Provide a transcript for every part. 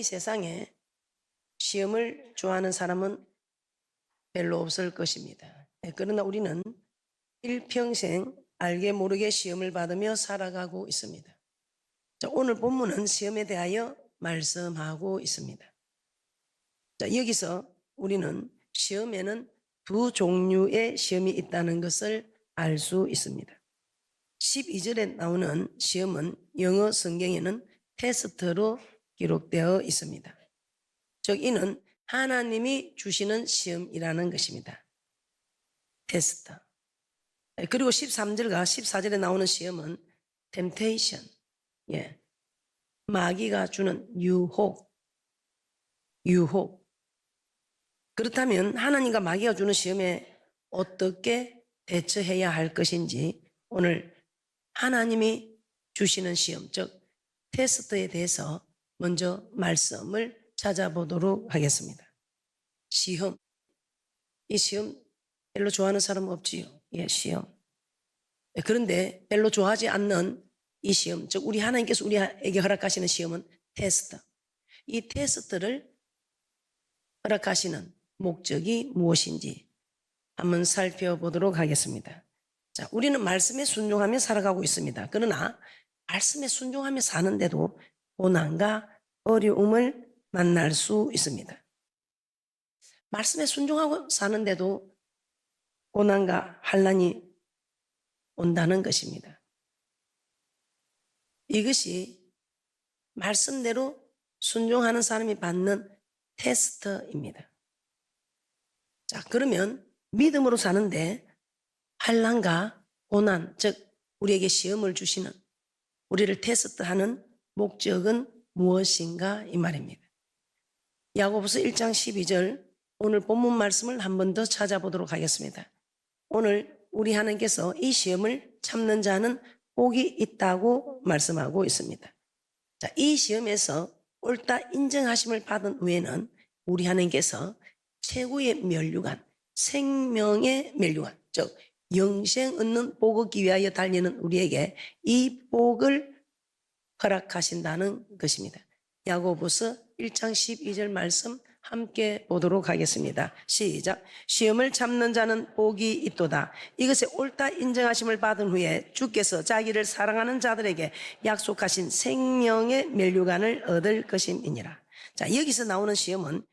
이 세상에 시험을 좋아하는 사람은 별로 없을 것입니다. 그러나 우리는 일평생 알게 모르게 시험을 받으며 살아가고 있습니다. 오늘 본문은 시험에 대하여 말씀하고 있습니다. 여기서 우리는 시험에는 두 종류의 시험이 있다는 것을 알 수 있습니다. 12절에 나오는 시험은 영어 성경에는 테스트로 기록되어 있습니다. 즉 이는 하나님이 주시는 시험이라는 것입니다. 테스트. 그리고 13절과 14절에 나오는 시험은 temptation, 마귀가 주는 유혹. 그렇다면 하나님과 마귀가 주는 시험에 어떻게 대처해야 할 것인지 오늘 하나님이 주시는 시험, 즉 테스트에 대해서 먼저 말씀을 찾아보도록 하겠습니다. 시험. 이 시험 별로 좋아하는 사람은 없지요. 시험. 그런데 별로 좋아하지 않는 이 시험, 즉 우리 하나님께서 우리에게 허락하시는 시험은 테스트. 이 테스트를 허락하시는 목적이 무엇인지 한번 살펴보도록 하겠습니다. 자, 우리는 말씀에 순종하며 살아가고 있습니다. 그러나 말씀에 순종하며 사는데도 고난과 어려움을 만날 수 있습니다. 말씀에 순종하고 사는데도 고난과 환난이 온다는 것입니다. 이것이 말씀대로 순종하는 사람이 받는 테스트입니다. 자, 그러면 믿음으로 사는데 환난과 고난, 즉 우리에게 시험을 주시는, 우리를 테스트하는 목적은 무엇인가 이 말입니다. 야고보서 1장 12절 오늘 본문 말씀을 한 번 더 찾아보도록 하겠습니다. 오늘 우리 하나님께서 이 시험을 참는 자는 복이 있다고 말씀하고 있습니다. 자, 이 시험에서 옳다 인정하심을 받은 후에는 우리 하나님께서 최고의 면류관, 생명의 면류관, 즉 영생 얻는 복을 얻기 위하여 달리는 우리에게 이 복을 허락하신다는 것입니다. 야고보서 1장 12절 말씀 함께 보도록 하겠습니다. 시작. 시험을 참는 자는 복이 있도다. 이것에 옳다 인정하심을 받은 후에 주께서 자기를 사랑하는 자들에게 약속하신 생명의 면류관을 얻을 것임이니라. 자, 여기서 나오는 시험은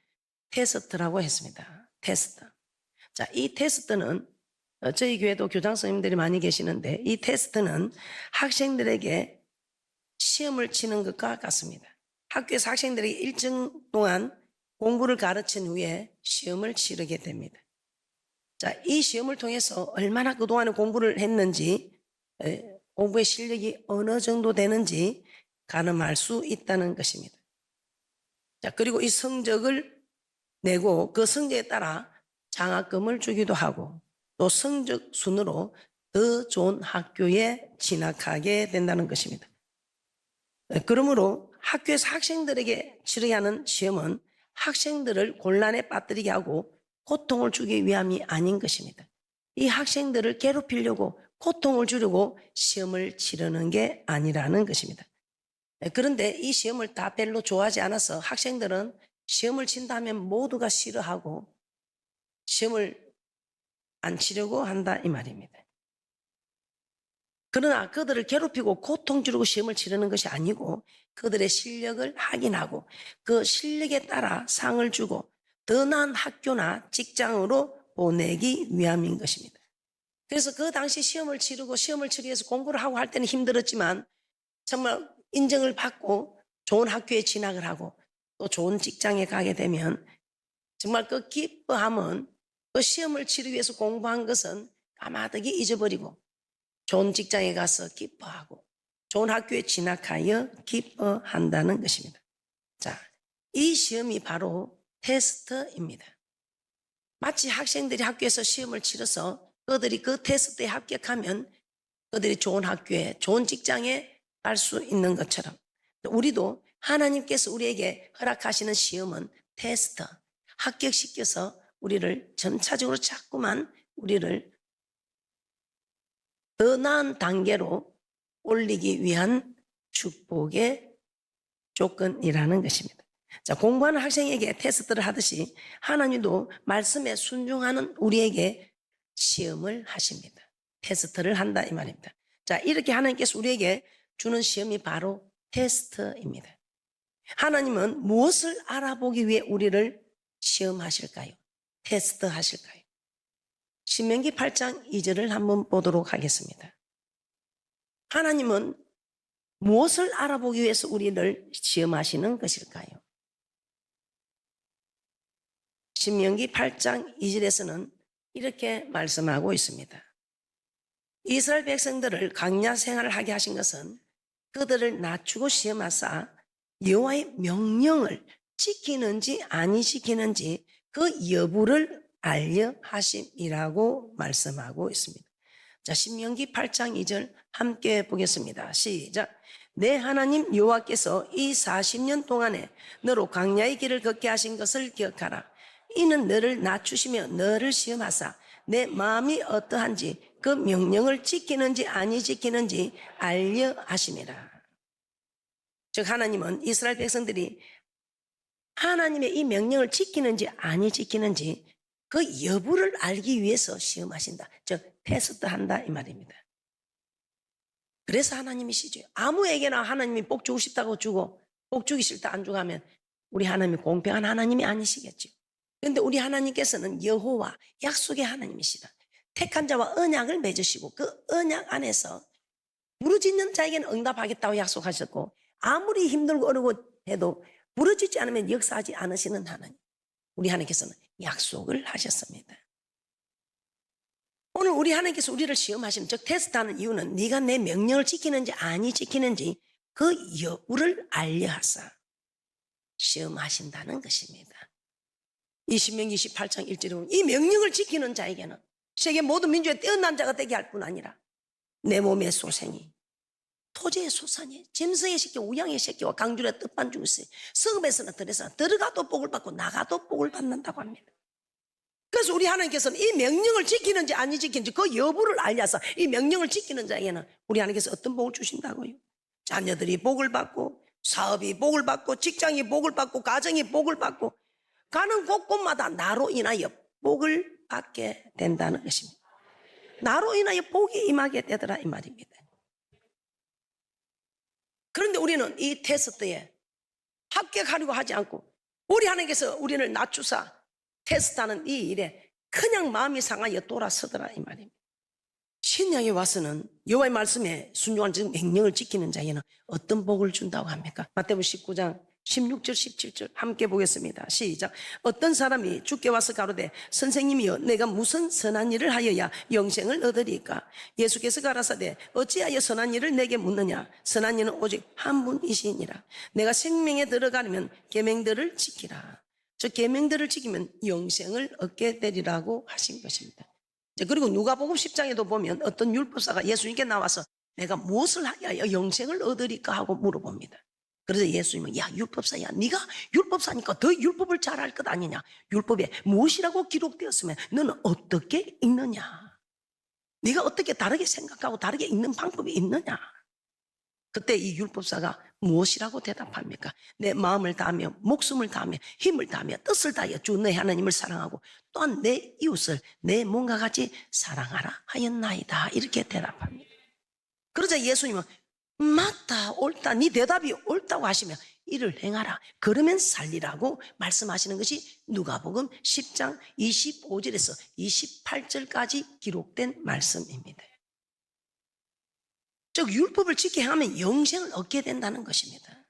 테스트라고 했습니다. 테스트. 자, 이 테스트는 저희 교회도 교장 선생님들이 많이 계시는데 이 테스트는 학생들에게 시험을 치는 것과 같습니다. 학교에서 학생들에게 일정 동안 공부를 가르친 후에 시험을 치르게 됩니다. 자, 이 시험을 통해서 얼마나 그동안에 공부를 했는지, 공부의 실력이 어느 정도 되는지 가늠할 수 있다는 것입니다. 자, 그리고 이 성적을 내고 그 성적에 따라 장학금을 주기도 하고 또 성적 순으로 더 좋은 학교에 진학하게 된다는 것입니다. 그러므로 학교에서 학생들에게 치러야 하는 시험은 학생들을 곤란에 빠뜨리게 하고 고통을 주기 위함이 아닌 것입니다. 이 학생들을 괴롭히려고 고통을 주려고 시험을 치르는 게 아니라는 것입니다. 그런데 이 시험을 다 별로 좋아하지 않아서 학생들은 시험을 친다면 모두가 싫어하고 시험을 안 치려고 한다 이 말입니다. 그러나 그들을 괴롭히고 고통 주려고 시험을 치르는 것이 아니고 그들의 실력을 확인하고 그 실력에 따라 상을 주고 더 나은 학교나 직장으로 보내기 위함인 것입니다. 그래서 그 당시 시험을 치르고 시험을 치기 위해서 공부를 하고 할 때는 힘들었지만 정말 인정을 받고 좋은 학교에 진학을 하고 또 좋은 직장에 가게 되면 정말 그 기뻐함은 그 시험을 치르기 위해서 공부한 것은 까마득히 잊어버리고 좋은 직장에 가서 기뻐하고 좋은 학교에 진학하여 기뻐한다는 것입니다. 자, 이 시험이 바로 테스트입니다. 마치 학생들이 학교에서 시험을 치러서 그들이 그 테스트에 합격하면 그들이 좋은 학교에 좋은 직장에 갈 수 있는 것처럼 우리도 하나님께서 우리에게 허락하시는 시험은 테스트, 합격시켜서 우리를 점차적으로 자꾸만 우리를 더 나은 단계로 올리기 위한 축복의 조건이라는 것입니다. 자, 공부하는 학생에게 테스트를 하듯이 하나님도 말씀에 순종하는 우리에게 시험을 하십니다. 테스트를 한다 이 말입니다. 자, 이렇게 하나님께서 우리에게 주는 시험이 바로 테스트입니다. 하나님은 무엇을 알아보기 위해 우리를 시험하실까요? 테스트 하실까요? 신명기 8장 2절을 한번 보도록 하겠습니다. 하나님은 무엇을 알아보기 위해서 우리를 시험하시는 것일까요? 신명기 8장 2절에서는 이렇게 말씀하고 있습니다. 이스라엘 백성들을 광야 생활을 하게 하신 것은 그들을 낮추고 시험하사 여호와의 명령을 지키는지 아니 지키는지 그 여부를 알려 하심이라고 말씀하고 있습니다. 자, 신명기 8장 2절 함께 보겠습니다. 시작. 내 하나님 여호와께서 이 40년 동안에 너로 광야의 길을 걷게 하신 것을 기억하라. 이는 너를 낮추시며 너를 시험하사 내 마음이 어떠한지 그 명령을 지키는지 아니 지키는지 알려 하심이라. 즉 하나님은 이스라엘 백성들이 하나님의 이 명령을 지키는지 아니 지키는지 그 여부를 알기 위해서 시험하신다. 즉 테스트한다 이 말입니다. 그래서 하나님이시죠. 아무에게나 하나님이 복 주고 싶다고 주고 복 주기 싫다 안 주고 하면 우리 하나님이 공평한 하나님이 아니시겠죠. 그런데 우리 하나님께서는 여호와 약속의 하나님이시다. 택한 자와 언약을 맺으시고 그 언약 안에서 부르짖는 자에게는 응답하겠다고 약속하셨고 아무리 힘들고 어려고 해도 부르짖지 않으면 역사하지 않으시는 하나님. 우리 하나님께서는 약속을 하셨습니다. 오늘 우리 하나님께서 우리를 시험하시는 즉 테스트하는 이유는 네가 내 명령을 지키는지 아니 지키는지 그 여부를 알려하사 시험하신다는 것입니다. 이 신명기 28장 1절에 보면 이 명령을 지키는 자에게는 세계 모든 민족에 뛰어난 자가 되게 할 뿐 아니라 내 몸의 소생이 토지의 소산이 짐승의 새끼 우양의 새끼와 강줄의 뜻반 중에 성읍에서나 들에서 들어가도 복을 받고 나가도 복을 받는다고 합니다. 그래서 우리 하나님께서는 이 명령을 지키는지 아니 지키는지 그 여부를 알려서 이 명령을 지키는 자에게는 우리 하나님께서 어떤 복을 주신다고요? 자녀들이 복을 받고 사업이 복을 받고 직장이 복을 받고 가정이 복을 받고 가는 곳곳마다 나로 인하여 복을 받게 된다는 것입니다. 나로 인하여 복이 임하게 되더라 이 말입니다. 그런데 우리는 이 테스트에 합격하려고 하지 않고 우리 하나님께서 우리를 낮추사 테스트하는 이 일에 그냥 마음이 상하여 돌아서더라 이 말입니다. 신약에 와서는 여호와의 말씀에 순종하는 즉 명령을 지키는 자에게는 어떤 복을 준다고 합니까? 마태복음 19장 16절 17절 함께 보겠습니다. 시작. 어떤 사람이 주께 와서 가로되 선생님이여 내가 무슨 선한 일을 하여야 영생을 얻으리까? 예수께서 가라사대 어찌하여 선한 일을 내게 묻느냐? 선한 일은 오직 한 분이시니라. 내가 생명에 들어가려면 계명들을 지키라. 저 계명들을 지키면 영생을 얻게 되리라고 하신 것입니다. 그리고 누가복음 10장에도 보면 어떤 율법사가 예수님께 나와서 내가 무엇을 하여야 영생을 얻으리까 하고 물어봅니다. 그래서 예수님은 야 율법사야 네가 율법사니까 더 율법을 잘할 것 아니냐. 율법에 무엇이라고 기록되었으면 너는 어떻게 읽느냐. 네가 어떻게 다르게 생각하고 다르게 읽는 방법이 있느냐. 그때 이 율법사가 무엇이라고 대답합니까? 내 마음을 다하며 목숨을 다하며 힘을 다하며 뜻을 다하여 주 내 하나님을 사랑하고 또한 내 이웃을 내 몸과 같이 사랑하라 하였나이다. 이렇게 대답합니다. 그러자 예수님은 맞다 옳다 네 대답이 옳다고 하시며 이를 행하라 그러면 살리라고 말씀하시는 것이 누가복음 10장 25절에서 28절까지 기록된 말씀입니다. 즉 율법을 지켜 행하면 영생을 얻게 된다는 것입니다.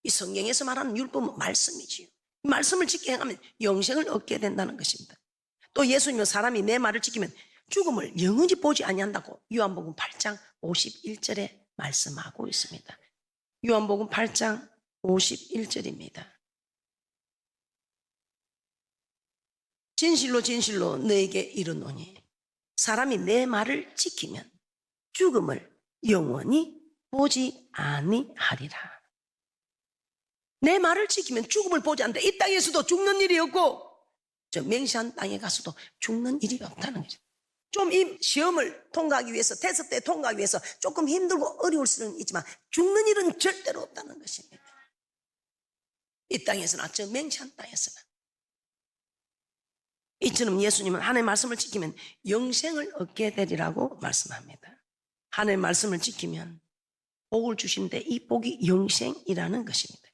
이 성경에서 말하는 율법은 말씀이지요. 말씀을 지켜 행하면 영생을 얻게 된다는 것입니다. 또 예수님은 사람이 내 말을 지키면 죽음을 영원히 보지 아니한다고 요한복음 8장 51절에 말씀하고 있습니다. 요한복음 8장 51절입니다. 진실로 진실로 너에게 이르노니 사람이 내 말을 지키면 죽음을 영원히 보지 아니하리라. 내 말을 지키면 죽음을 보지 않는다. 이 땅에서도 죽는 일이 없고 저 맹세한 땅에 가서도 죽는 일이 없다는 거죠. 좀 이 시험을 통과하기 위해서 테스트에 통과하기 위해서 조금 힘들고 어려울 수는 있지만 죽는 일은 절대로 없다는 것입니다. 이 땅에서나 저 맹세한 땅에서나. 이처럼 예수님은 하나님의 말씀을 지키면 영생을 얻게 되리라고 말씀합니다. 하나님의 말씀을 지키면 복을 주시는데 이 복이 영생이라는 것입니다.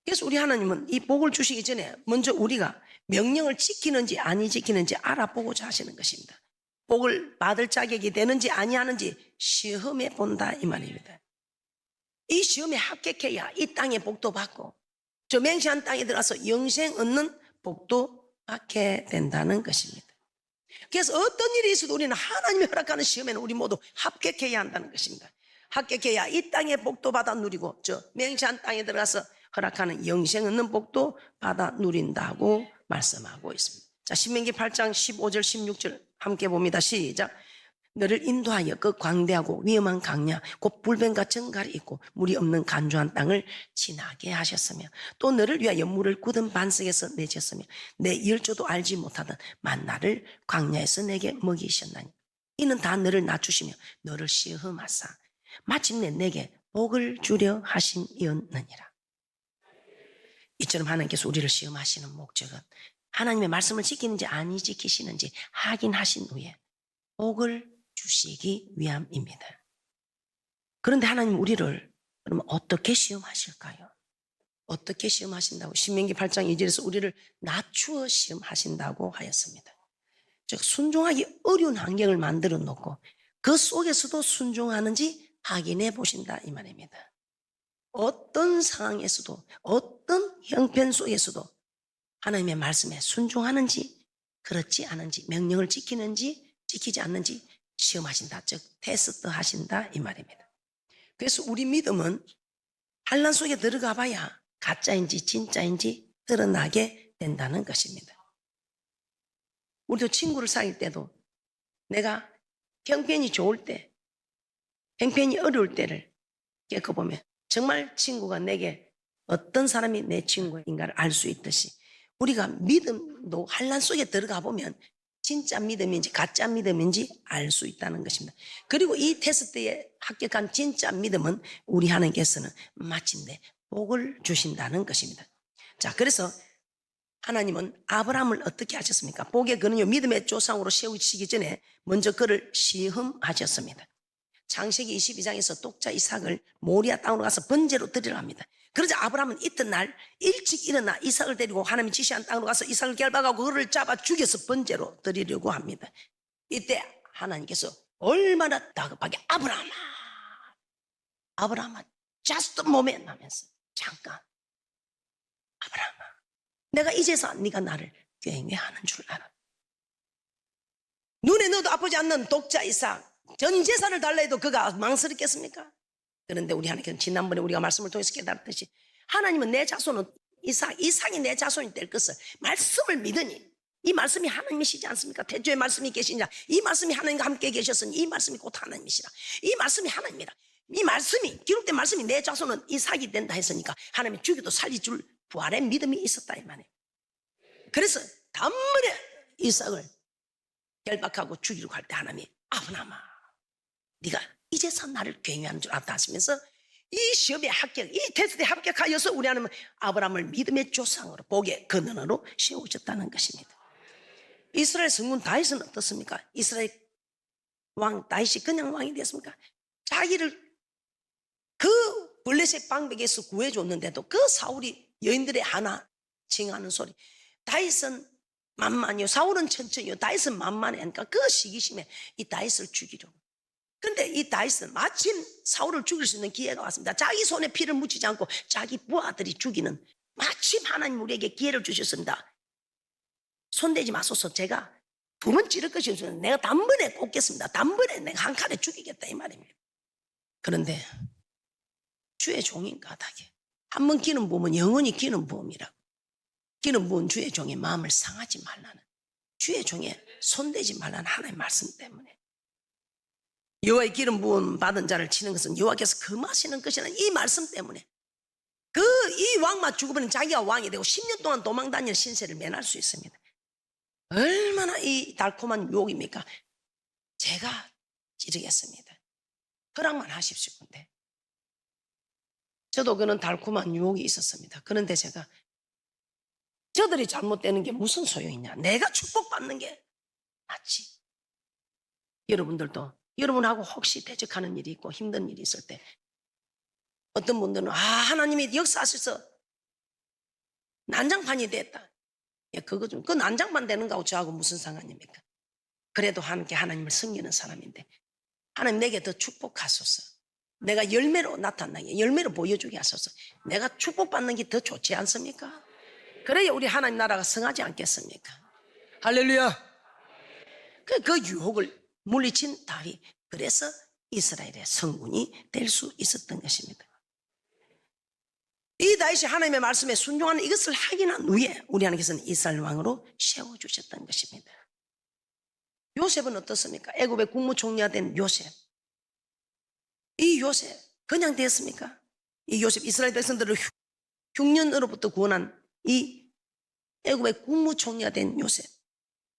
그래서 우리 하나님은 이 복을 주시기 전에 먼저 우리가 명령을 지키는지 아니 지키는지 알아보고자 하시는 것입니다. 복을 받을 자격이 되는지 아니하는지 시험해 본다 이 말입니다. 이 시험에 합격해야 이 땅의 복도 받고 저 맹세한 땅에 들어가서 영생 얻는 복도 받게 된다는 것입니다. 그래서 어떤 일이 있어도 우리는 하나님이 허락하는 시험에는 우리 모두 합격해야 한다는 것입니다. 합격해야 이 땅의 복도 받아 누리고 저 맹세한 땅에 들어가서 허락하는 영생 얻는 복도 받아 누린다고 말씀하고 있습니다. 자, 신명기 8장 15절 16절 함께 봅니다. 시작. 너를 인도하여 그 광대하고 위험한 강야 곧 불변과 정갈이 있고 물이 없는 간조한 땅을 지나게 하셨으며 또 너를 위하여 물을 굳은 반석에서 내셨으며 내 열조도 알지 못하던 만나를 광야에서 내게 먹이셨나니 이는 다 너를 낮추시며 너를 시험하사 마침내 내게 복을 주려 하심이었느니라. 이처럼 하나님께서 우리를 시험하시는 목적은 하나님의 말씀을 지키는지 아니 지키시는지 확인하신 후에 복을 주시기 위함입니다. 그런데 하나님 우리를 그러면 어떻게 시험하실까요? 어떻게 시험하신다고? 신명기 8장 2절에서 우리를 낮추어 시험하신다고 하였습니다. 즉 순종하기 어려운 환경을 만들어 놓고 그 속에서도 순종하는지 확인해 보신다 이 말입니다. 어떤 상황에서도 어떤 형편 속에서도 하나님의 말씀에 순종하는지 그렇지 않은지 명령을 지키는지 지키지 않는지 시험하신다. 즉 테스트 하신다 이 말입니다. 그래서 우리 믿음은 환난 속에 들어가 봐야 가짜인지 진짜인지 드러나게 된다는 것입니다. 우리도 친구를 사귈 때도 내가 형편이 좋을 때 형편이 어려울 때를 겪어보면 정말 친구가 내게 어떤 사람이 내 친구인가를 알 수 있듯이 우리가 믿음도 환난 속에 들어가 보면 진짜 믿음인지 가짜 믿음인지 알 수 있다는 것입니다. 그리고 이 테스트에 합격한 진짜 믿음은 우리 하나님께서는 마침내 복을 주신다는 것입니다. 자, 그래서 하나님은 아브라함을 어떻게 하셨습니까? 복의 그는요 믿음의 조상으로 세우시기 전에 먼저 그를 시험하셨습니다. 창세기 22장에서 독자 이삭을 모리아 땅으로 가서 번제로 드리려 합니다. 그러자 아브라함은 이튿날 일찍 일어나 이삭을 데리고 하나님이 지시한 땅으로 가서 이삭을 결박하고 그를 잡아 죽여서 번제로 드리려고 합니다. 이때 하나님께서 얼마나 다급하게 아브라함아 just a moment 하면서 잠깐 아브라함아 내가 이제서 네가 나를 경외하는 줄 알아. 눈에 넣어도 아프지 않는 독자 이삭 전 재산을 달라 해도 그가 망설였겠습니까? 그런데 우리 하나님께서는 지난번에 우리가 말씀을 통해서 깨달았듯이 하나님은 내 자손은 이삭이 내 자손이 될 것을 말씀을 믿으니 이 말씀이 하나님이시지 않습니까? 태초에 말씀이 계시냐 이 말씀이 하나님과 함께 계셨으니 이 말씀이 곧 하나님이시라 이 말씀이 하나님이라 이 말씀이 기록된 말씀이 내 자손은 이삭이 된다 했으니까 하나님이 죽여도 살려줄 부활의 믿음이 있었다 이 말이에요. 그래서 단번에 이삭을 결박하고 죽이려고 할 때 하나님이 아브라함아 네가 이제서 나를 경외하는 줄 알았다 하시면서 이 시험에 합격, 이 테스트에 합격하여서 우리 하나님은 아브라함을 믿음의 조상으로 복의 근원으로 세우셨다는 것입니다. 이스라엘 성군 다윗은 어떻습니까? 이스라엘 왕 다윗이 그냥 왕이 됐습니까? 자기를 그 블레셋 방백에서 구해줬는데도 그 사울이 여인들의 하나 칭하는 소리 다윗은 만만이요 사울은 천천히요 다윗은 만만해 하니까 그 시기심에 이 다윗을 죽이려고 그런데 이 다윗은 마침 사울을 죽일 수 있는 기회가 왔습니다. 자기 손에 피를 묻히지 않고 자기 부하들이 죽이는 마침 하나님 우리에게 기회를 주셨습니다. 손대지 마소서 제가 두 번 찌를 것이 없으면 내가 단번에 꽂겠습니다. 단번에 내가 한 칼에 죽이겠다 이 말입니다. 그런데 주의 종인 까닭에 한 번 기름 부으면 영원히 기름 부음이라고 기름 부은 주의 종의 마음을 상하지 말라는 주의 종의 손대지 말라는 하나님의 말씀 때문에 여호와의 기름 부음 받은 자를 치는 것은 여호와께서 금하시는 것이라는 이 말씀 때문에 이 왕만 죽으면 자기가 왕이 되고 10년 동안 도망다니는 신세를 면할 수 있습니다. 얼마나 이 달콤한 유혹입니까? 제가 찌르겠습니다. 허락만 하십시오. 근데 저도 그런 달콤한 유혹이 있었습니다. 그런데 제가 저들이 잘못되는 게 무슨 소용이냐. 내가 축복받는 게 낫지. 여러분들도 여러분하고 혹시 대적하는 일이 있고 힘든 일이 있을 때 어떤 분들은 하나님이 역사하셔서 난장판이 됐다. 예, 그 난장판 되는 거하고 저하고 무슨 상관입니까? 그래도 함께 하나님을 섬기는 사람인데 하나님 내게 더 축복하소서. 내가 열매로 나타나게 열매로 보여주게 하소서. 내가 축복받는 게 더 좋지 않습니까? 그래야 우리 하나님 나라가 성하지 않겠습니까? 할렐루야. 그 유혹을 물리친 다윗, 그래서 이스라엘의 성군이 될 수 있었던 것입니다. 이 다윗이 하나님의 말씀에 순종하는 이것을 확인한 후에 우리 하나님께서는 이스라엘 왕으로 세워주셨던 것입니다. 요셉은 어떻습니까? 애굽의 국무총리가 된 요셉. 이 요셉 그냥 되었습니까? 이 요셉 이스라엘 백성들을 흉년으로부터 구원한 이 애굽의 국무총리가 된 요셉,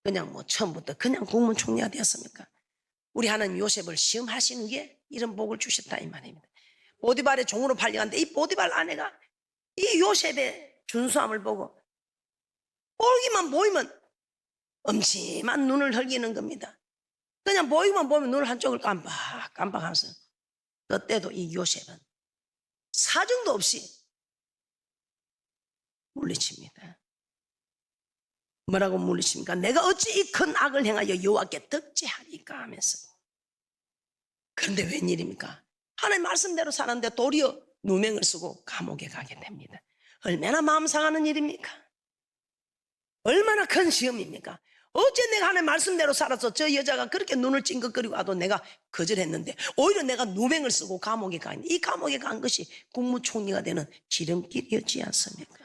그냥 처음부터 그냥 국무총리가 되었습니까? 우리 하나님 요셉을 시험하신 후에 이런 복을 주셨다 이 말입니다. 보디발의 종으로 팔려갔는데 이 보디발 아내가 이 요셉의 준수함을 보고 보기만 보이면 엄침한 눈을 흘기는 겁니다. 그냥 보이만 보면 눈을 한쪽을 깜빡하면서 그때도 이 요셉은 사정도 없이 물리칩니다. 뭐라고 물리칩니까? 내가 어찌 이 큰 악을 행하여 여호와께 덕지하리까 하면서. 그런데 웬일입니까? 하나님 말씀대로 살았는데 도리어 누명을 쓰고 감옥에 가게 됩니다. 얼마나 마음 상하는 일입니까? 얼마나 큰 시험입니까? 어째 내가 하나님 말씀대로 살아서 저 여자가 그렇게 눈을 찡긋거리고 와도 내가 거절했는데 오히려 내가 누명을 쓰고 감옥에 가 있는, 이 감옥에 간 것이 국무총리가 되는 지름길이었지 않습니까?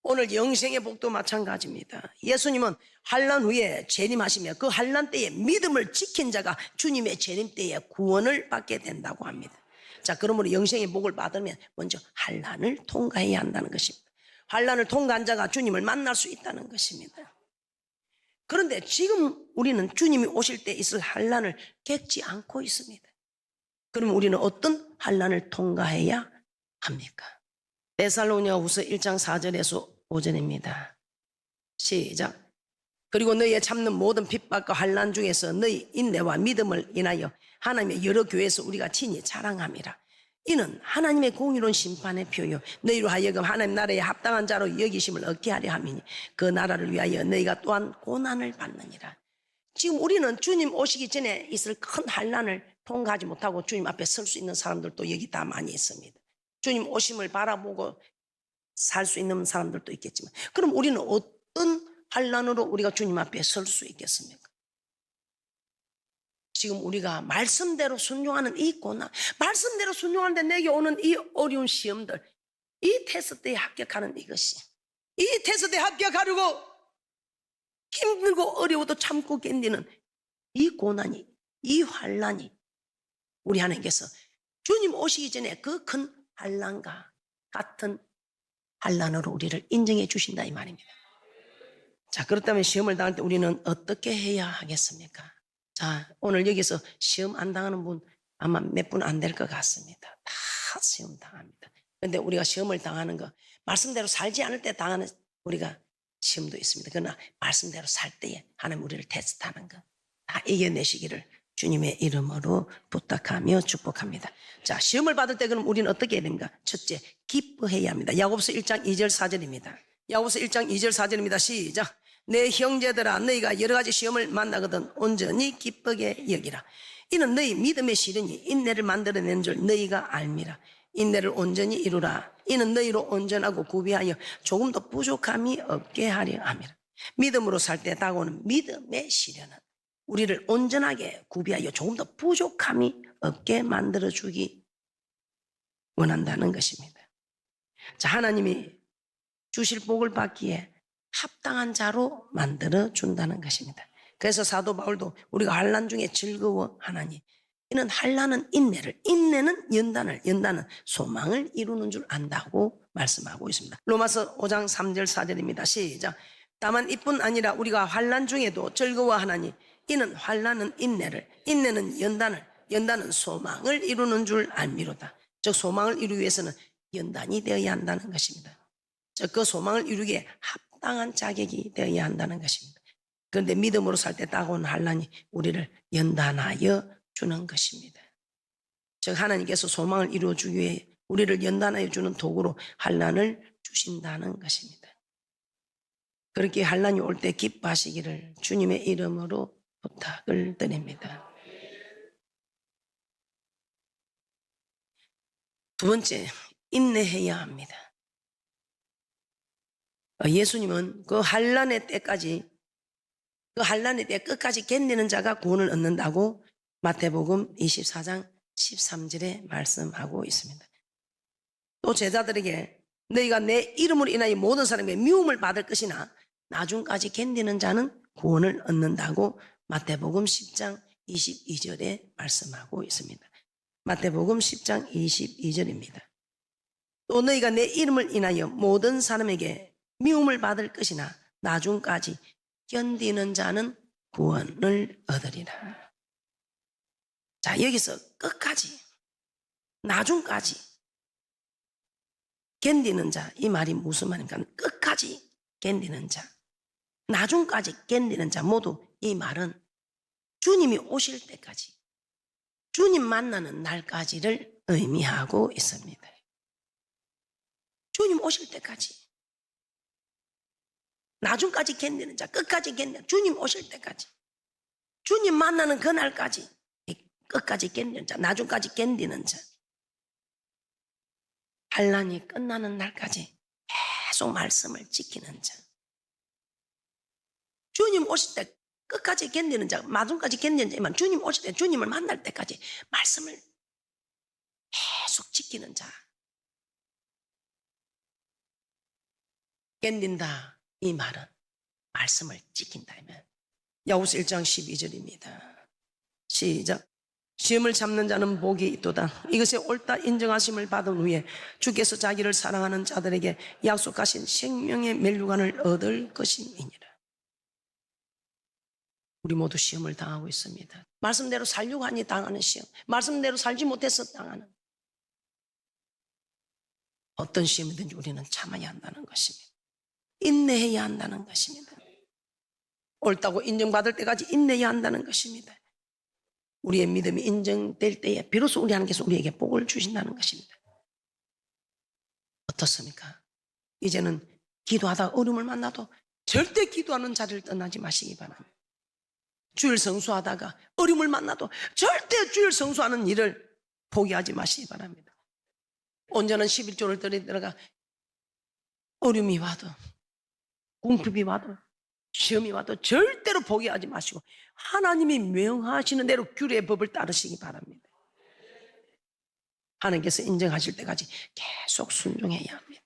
오늘 영생의 복도 마찬가지입니다. 예수님은 환난 후에 재림하시며 그 환난 때에 믿음을 지킨 자가 주님의 재림 때에 구원을 받게 된다고 합니다. 자, 그러므로 영생의 복을 받으면 먼저 환난을 통과해야 한다는 것입니다. 환난을 통과한 자가 주님을 만날 수 있다는 것입니다. 그런데 지금 우리는 주님이 오실 때 있을 환난을 겪지 않고 있습니다. 그럼 우리는 어떤 환난을 통과해야 합니까? 데살로니가후서 1장 4절에서 5절입니다. 시작. 그리고 너희의 참는 모든 핍박과 환난 중에서 너희 인내와 믿음을 인하여 하나님의 여러 교회에서 우리가 친히 자랑함이라. 이는 하나님의 공의로운 심판의 표요 너희로 하여금 하나님 나라에 합당한 자로 여기심을 얻게 하려 함이니 그 나라를 위하여 너희가 또한 고난을 받느니라. 지금 우리는 주님 오시기 전에 있을 큰 환난을 통과하지 못하고 주님 앞에 설 수 있는 사람들도 여기 다 많이 있습니다. 주님 오심을 바라보고 살 수 있는 사람들도 있겠지만, 그럼 우리는 어떤 환난으로 우리가 주님 앞에 설 수 있겠습니까? 지금 우리가 말씀대로 순종하는 이 고난, 말씀대로 순종하는데 내게 오는 이 어려운 시험들, 이 테스트에 합격하는 이것이, 이 테스트에 합격하려고 힘들고 어려워도 참고 견디는 이 고난이, 이 환난이 우리 하나님께서 주님 오시기 전에 그 큰 환난과 같은 환난으로 우리를 인정해 주신다 이 말입니다. 자, 그렇다면 시험을 당할 때 우리는 어떻게 해야 하겠습니까? 자, 오늘 여기서 시험 안 당하는 분 아마 몇 분 안 될 것 같습니다. 다 시험 당합니다. 그런데 우리가 시험을 당하는 거, 말씀대로 살지 않을 때 당하는 우리가 시험도 있습니다. 그러나 말씀대로 살 때에 하나님 우리를 테스트하는 거 다 이겨내시기를 주님의 이름으로 부탁하며 축복합니다. 자, 시험을 받을 때 그럼 우리는 어떻게 해야 됩니까? 첫째, 기뻐해야 합니다. 야고보서 1장 2절 4절입니다. 야고보서 1장 2절 4절입니다. 시작. 내 형제들아 너희가 여러 가지 시험을 만나거든 온전히 기쁘게 여기라. 이는 너희 믿음의 시련이 인내를 만들어낸 줄 너희가 알미라. 인내를 온전히 이루라. 이는 너희로 온전하고 구비하여 조금 더 부족함이 없게 하려 함이라. 믿음으로 살 때 다가오는 믿음의 시련은 우리를 온전하게 구비하여 조금 더 부족함이 없게 만들어주기 원한다는 것입니다. 자, 하나님이 주실 복을 받기에 합당한 자로 만들어준다는 것입니다. 그래서 사도 바울도 우리가 환난 중에 즐거워하나니 이는 환난은 인내를, 인내는 연단을, 연단은 소망을 이루는 줄 안다고 말씀하고 있습니다. 로마서 5장 3절 4절입니다. 시작. 다만 이뿐 아니라 우리가 환난 중에도 즐거워하나니 이는 환난은 인내를, 인내는 연단을, 연단은 소망을 이루는 줄 알미로다. 즉 소망을 이루기 위해서는 연단이 되어야 한다는 것입니다. 즉 그 소망을 이루기에 합당한 자격이 되어야 한다는 것입니다. 그런데 믿음으로 살 때 다가오는 환난이 우리를 연단하여 주는 것입니다. 즉 하나님께서 소망을 이루어주기 위해 우리를 연단하여 주는 도구로 환난을 주신다는 것입니다. 그렇게 환난이 올 때 기뻐하시기를 주님의 이름으로 부탁을 드립니다. 두 번째, 인내해야 합니다. 예수님은 그 환난의 때까지, 그 환난의 때 끝까지 견디는 자가 구원을 얻는다고 마태복음 24장 13절에 말씀하고 있습니다. 또 제자들에게 너희가 내 이름으로 인하여 모든 사람에게 미움을 받을 것이나 나중까지 견디는 자는 구원을 얻는다고 마태복음 10장 22절에 말씀하고 있습니다. 마태복음 10장 22절입니다. 또 너희가 내 이름을 인하여 모든 사람에게 미움을 받을 것이나 나중까지 견디는 자는 구원을 얻으리라. 자, 여기서 끝까지, 나중까지 견디는 자, 이 말이 무슨 말입니까? 끝까지 견디는 자, 나중까지 견디는 자, 모두 이 말은 주님이 오실 때까지, 주님 만나는 날까지를 의미하고 있습니다. 주님 오실 때까지, 나중까지 견디는 자, 끝까지 견디는, 주님 오실 때까지, 주님 만나는 그날까지, 끝까지 견디는 자, 나중까지 견디는 자, 환난이 끝나는 날까지 계속 말씀을 지키는 자, 주님 오실 때 끝까지 견디는 자, 마중까지 견디는 자지만 주님 오실 때, 주님을 만날 때까지 말씀을 계속 지키는 자, 견딘다, 이 말은 말씀을 지킨다면 야고보서 1장 12절입니다. 시작. 시험을 참는 자는 복이 있도다. 이것이 옳다 인정하심을 받은 후에 주께서 자기를 사랑하는 자들에게 약속하신 생명의 멸류관을 얻을 것임이니라. 우리 모두 시험을 당하고 있습니다. 말씀대로 살려고 하니 당하는 시험, 말씀대로 살지 못해서 당하는, 어떤 시험이든지 우리는 참아야 한다는 것입니다. 인내해야 한다는 것입니다. 옳다고 인정받을 때까지 인내해야 한다는 것입니다. 우리의 믿음이 인정될 때에 비로소 우리 하나님께서 우리에게 복을 주신다는 것입니다. 어떻습니까? 이제는 기도하다 어려움을 만나도 절대 기도하는 자리를 떠나지 마시기 바랍니다. 주일 성수하다가 어려움을 만나도 절대 주일 성수하는 일을 포기하지 마시기 바랍니다. 온전한 11조를 들어가 어려움이 와도, 궁핍이 와도, 시험이 와도 절대로 포기하지 마시고 하나님이 명하시는 대로 규례의 법을 따르시기 바랍니다. 하나님께서 인정하실 때까지 계속 순종해야 합니다.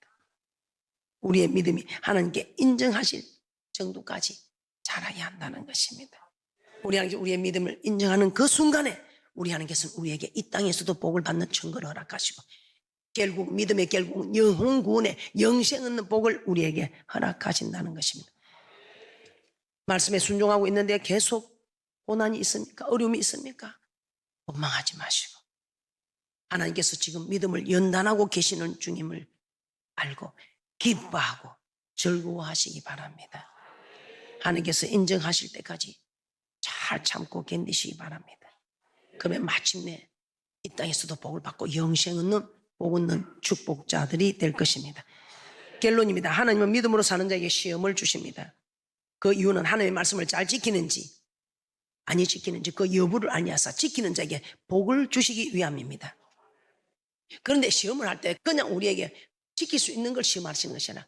우리의 믿음이 하나님께 인정하실 정도까지 자라야 한다는 것입니다. 우리 하나님께 우리의 믿음을 인정하는 그 순간에 우리 하나님께서는 우리에게 이 땅에서도 복을 받는 증거를 허락하시고 결국 믿음의 결국은 영혼 구원의 영생 얻는 복을 우리에게 허락하신다는 것입니다. 말씀에 순종하고 있는데 계속 고난이 있습니까? 어려움이 있습니까? 원망하지 마시고 하나님께서 지금 믿음을 연단하고 계시는 중임을 알고 기뻐하고 즐거워하시기 바랍니다. 하나님께서 인정하실 때까지 잘 참고 견디시기 바랍니다. 그러면 마침내 이 땅에서도 복을 받고 영생 얻는 복 얻는 축복자들이 될 것입니다. 결론입니다. 하나님은 믿음으로 사는 자에게 시험을 주십니다. 그 이유는 하나님의 말씀을 잘 지키는지 아니 지키는지 그 여부를 알려서 지키는 자에게 복을 주시기 위함입니다. 그런데 시험을 할 때 그냥 우리에게 지킬 수 있는 걸 시험하시는 것이 아니라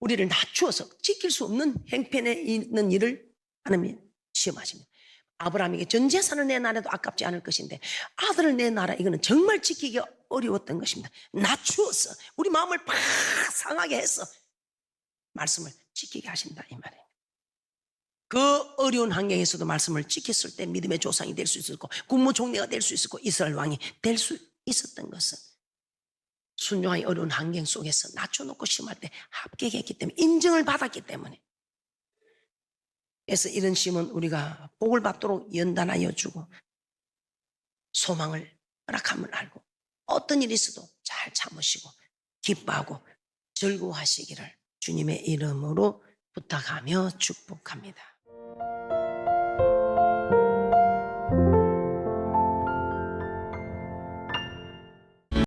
우리를 낮추어서 지킬 수 없는 행편에 있는 일을 하나님이 시험하십니다. 아브라함에게 전 재산을 내놔도 아깝지 않을 것인데 아들을 내놔라, 이거는 정말 지키기 어려웠던 것입니다. 낮추어서 우리 마음을 팍 상하게 해서 말씀을 지키게 하신다, 이 말이에요. 그 어려운 환경에서도 말씀을 지켰을 때 믿음의 조상이 될 수 있었고 국무총리가 될 수 있었고 이스라엘 왕이 될 수 있었던 것은 순종하기 어려운 환경 속에서 낮춰놓고 시험할 때 합격했기 때문에, 인정을 받았기 때문에. 그래서 이런 시험은 우리가 복을 받도록 연단하여 주고 소망을 허락함을 알고 어떤 일이 있어도 잘 참으시고 기뻐하고 즐거워하시기를 주님의 이름으로 부탁하며 축복합니다.